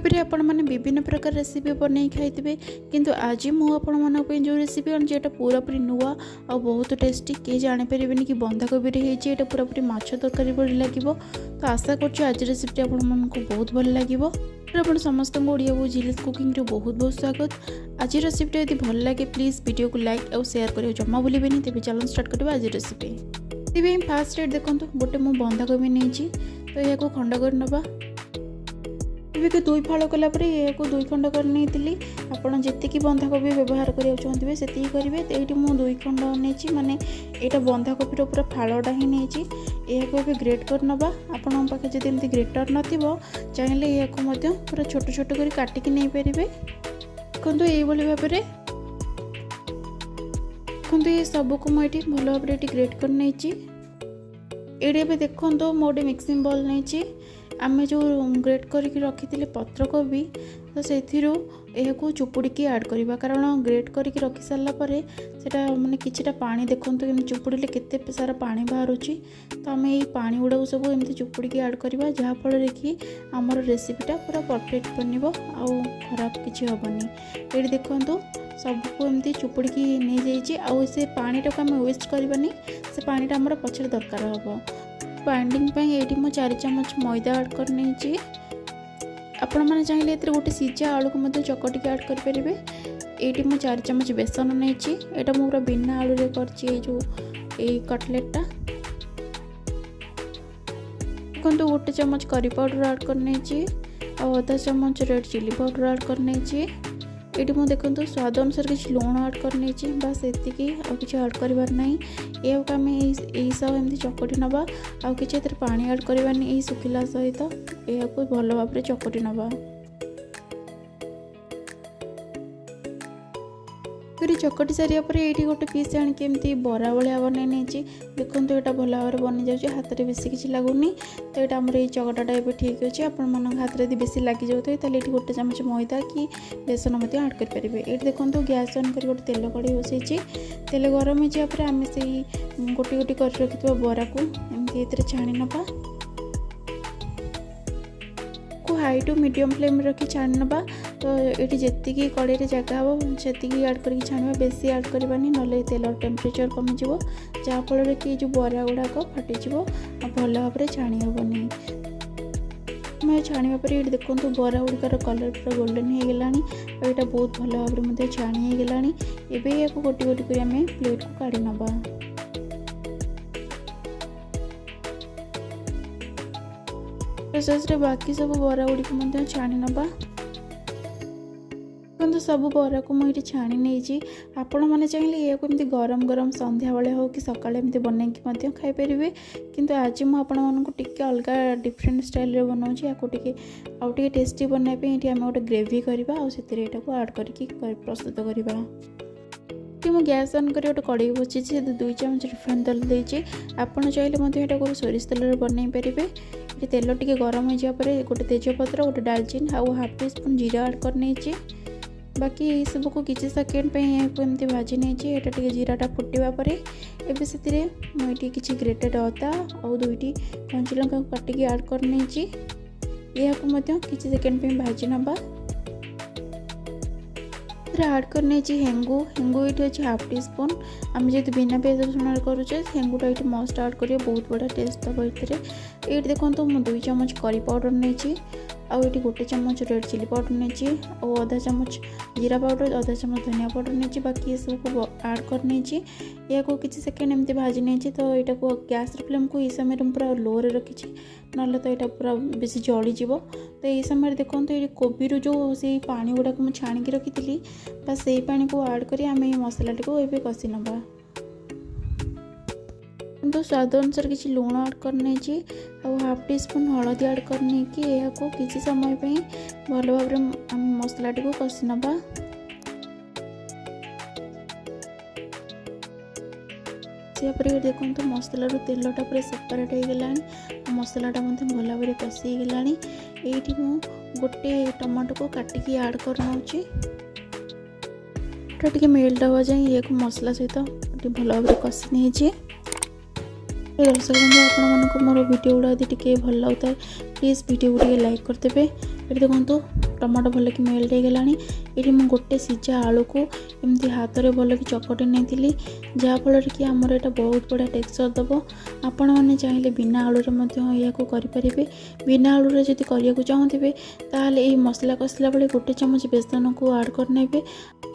YouTube आपण मैंने विभिन्न प्रकार रेसिपी बन खाई किंतु आज मुझे जो रेसिपी आनी पूरापूरी नुआ आ बहुत टेस्टी किए जापर कि बंधाकोबी होती पूरापूरी माछ तरकारी भली लगे। तो आशा कर आज रेसिपी आपको बहुत भल लगे। आप समस्त ओडिया वो झिलिस कुकिंग बहुत बहुत स्वागत। आज रेसिपी यदि भल लगे प्लीज वीडियो को लाइक और शेयर करें जमा भूलें। तेज चलो स्टार्ट करवा आज रेसिपी। तेज फास्ट रेट देखो गोटे मुझे बंधाकोबी नहीं तो यह खंड कर नवा के दुई फाड़ कलापर यह दुई खंड कर नहीं आपड़ जी बंधाकोबी व्यवहार करने चाहते से करेंगे। तो ये मुझे दुई खंड नहीं माने यहाँ बंधाकोबीर पूरा फाड़ा ही नहीं यह ग्रेट कर नवा। आपण पाखे जब एमती ग्रेटर नथिबो चाहिए यह पूरा छोट छोट कर काटिकी नहीं पारे। देखो ये भाव देखो ये सबको मुझे भल भाव ग्रेट कर नहीं। ये देखो मोटे मिक्सिंग बॉल नहीं आमे जो ग्रेट करके रखी पत्र कोबी तो से चुपुड़ी ऐड करवा कारण ग्रेट करके रखी सारापर से माने किछिटा पानी देखो चुपुड़े केते सारा पानी बाहर तो आम ये पानी गुड़ा सब एमती चुपुड़ी ऐड करवा जहाँफल कि आमर रेसिपीटा पूरा परफेक्ट बन आउ खराब किसी हेनी। ये देखो सबको एमती चुपुड़ी नहीं जाइए से पानी टाक आम वेस्ट करवानी से पानीटा आमर पछरे दरकार हम। बाइंडिंग ये मो 4 चम्मच मैदा ऐड कर नहीं आपण मैंने चाहिए गोटे सीझा आलू को चकटी ऐड करेंगे। ये मो 4 चम्मच बेसन नहीं यहाँ मुझे बिना आलू रे कर जो कटलेटा देखो गोटे चम्मच करी पाउडर ऐड कर नहीं आधा चम्मच रेड चिली पाउडर ऐड कर नहीं। ये देखो स्वाद अनुसार किसी लुण ऐड कर नहीं बस एतिकी किसी ऐड करार ना ये आम यही सब एमती चकटी नवा आउ कि पानी ऐड करवानी यही सुखिला सहित यह भल भाव चकटी नवा। चकटी सारापर ये गोटे पीस आणिकी एमती बरा भाया बनई नहीं देखो यहाँ भल भाव बनी जाऊँच हाथ में बेसी किसी लगुनि। तो यहाँ आमर ये चकटाटा ये ठीक अच्छे आपण हाथ में बेसी लगी जाए तो ये गोटे चम्मच मैदा कि बेसन ऐड करेंगे। ये देखो गैस ऑन कर गोटे तेल कड़े बसई तेल गरम हो जाए आम से गोटी गोटी कर रखि बरा को एमती छाणी नवा हाई टू मीडियम फ्लेम रखी छाणी नवा। तो ये जी कड़े जगह हम से ऐड कर छाणवा बेसी ऐड करवानी ना तेल टेम्परेचर कमिज जहाँफल कि जो बरा गुड़ाक फाटीज भल भाव छाणी हेनी। मैं छाणवा पर ये देखो बरा गुड़िकार कलर पूरा गोल्डन हो गलानी और यहाँ बहुत भल भाव छाणी हो गलानी। एबे या गोटी गोटी कर आम प्लेट को काढ़ी नवा। प्रोसेस रे बाकी सब बरा गुड़ी को छाणी नवा। तो सब बरा को मुझे छाणी नहीं आपण मैंने चाहिए यह एमती गरम गरम संध्या बेले हो कि सकाଳେ एमती बनैकी खाईपर। किंतु आज मुझे अलग डिफरेंट स्टाइल रे बनाऊँ या टे टेस्टी बनवाई ये आम गोटे ग्रेवी करवा और ऐड करके प्रस्तुत करवा। मुझे गैस ऑन कर गोटे कड़े बची 2 चम्मच रिफाइन तेल देती आपड़ चाहिए यहाँ सोरिष तेल बनई पारे। ये तेल टे गरम हो जाए गोटे तेजपत्र गोटे डालचीन आउ हाफ टी स्पून जीरा ऐड कर नहीं बाकी ये सब को किसी सेकेंड एमती भाजी नहीं ये जीराटा फुटवा पर एवं से किसी ग्रेटेड अदा और 2टी कंचा लंका काटिक ऐड कर नहीं यह किसी सेकेंड भाजी नवा। ऐड कर नहीं हेंगू हेंगू ये अच्छे हाफ टी स्पून आम जो बिना प्याज रसुण करुचे हेंगूटा ये मस्ट ऐड करेंगे बहुत बढ़िया टेस्ट दब। ये देखो मुझे 2 चम्मच करी पाउडर नहीं आउे गोटे चम्मच रेड चिली पाउडर नहीं और आधा चम्मच जीरा पाउडर आधा चम्मच धनिया पाउडर नहीं बाकी ये सब को ऐड कर नहीं यह किसी सेकेंड एमती भाजी नहीं। तो यहाँ को गैस फ्लेम को इस समय पूरा लो रे रखी ना तो यहाँ पूरा बेसी जलीज। तो ये समय देखो ये कोबी जो से पानी गुड़ाक मुझे छाणिकी रखी बस से पानी को ऐड कर आम ये मसला को ये कषि नवा। तो स्वाद अनुसार किसी लुण ऐड कर नहीं और हाफ टी स्पून हलदी ऐड कर नहीं किसी समय भल भाव आम मसला को कषि नवा। ये देखो मसला तेलटा पूरा सेपरेट हो गलानी मसलाटा भल भाव कषि गलानी। ये गोटे टमाटो को काटिक ऐड कर नौ मेल्ट हवा जाए ये मसला सहित भल भाव कषि नहीं। दर्शक बंधु आप मोर वीडियो गुड़ा यदि टे भल लगता है प्लीज़ वीडियो को लाइक करदे। ये देखो टमाटो भल कि मेल्ट हो गलानी। ये मुझे गोटे सिझा आलू को एमती हाथ में भल कि चकटी नहीं जहाँफल कि आमर यहाँ बहुत बढ़िया टेक्सचर दब। आपण मैंने चाहिए बिना आलू या करें बिना आलू जब करने चाहूथे ताल ये मसला कषला बेले गोटे चमच बेसन को आड करने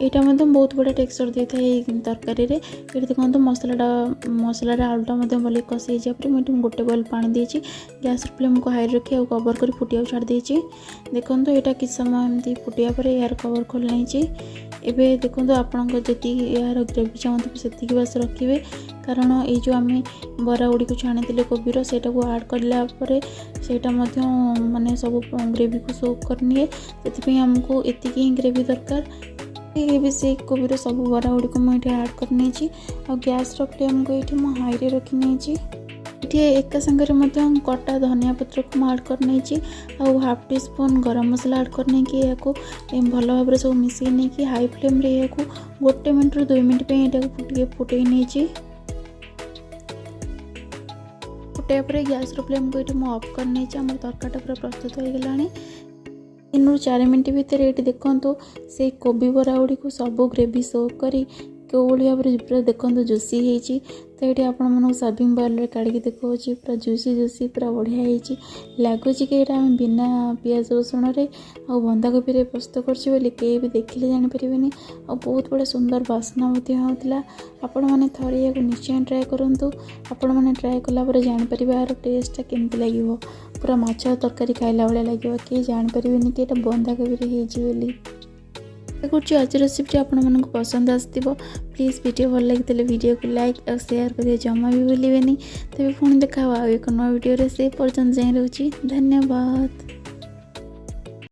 यहाँ बहुत बढ़िया टेक्सचर दे था तरकारी ये देखो मसला आलूटा भले कषि मुझे गोटे बॉल पानी देती गैस फ्लेम को हाई रखी और कवर कर फुटिया छाड़ देती। देखो यहाँ किस समय एमती फुटिया पर यार कवर खोल नहीं एबे देखो आपण जी यार ग्रेवी चाहते से बस रखिए कारण ये जो आम बरा गुड़ी को छाणी कोबीर से आड कलापर से माने सब ग्रेवी को सोक करनी से आमको एति ही ग्रेवी दरकार। ये से कोबीर सब बरा गुड़ी को मुझे आड करनी और गैस फ्लेम को ये मुझे हाई रखी नहीं ये एक संगे कटा धनिया पत्र को आड करनी और हाफ टी स्पून गरम मसला आड करने की भल भाव सब मिसई नहीं हाई फ्लेम रे गोटे मिनट रू 2 मिनट ये फुटे नहीं फुटाया पर गैस फ्लेम को ये ऑफ करनी आम तरकाटा पूरा प्रस्तुत हो गला। 3 ରୁ 4 मिनट भितर ये देखो से कोबी बरा गुड़ी को सब ग्रेवी सोक करी कौ भाव में पूरा देखो जूसी होती तो ये आपण सर्विंग बाउल काढ़ी देखो पूरा जूसी जूसी पूरा बढ़िया होती लगुच कि यहाँ आम बिना पियाज रसुण और बंधाकोबी रे प्रस्तुत कर भी देखिले जानीपर और बहुत बड़ा सुंदर बास्ना होता। आपण मैंने थरे या निश्चय ट्राए करूँ आपण मैंने ट्राए कलापर जानीपर यार टेस्टा केमती लगे पूरा माछ तरकारी खाइला भाया लगे किए जानीपर कि यहाँ बंधाकोबी होली। कुछ आज रेसिपी आपको पसंद आसो प्लीज़ वीडियो भल लगी वीडियो को लाइक और शेयर करिए जमा भी भूलें। तेज पुणी देखा एक नया वीडियो से पर्यटन जाए रोची धन्यवाद।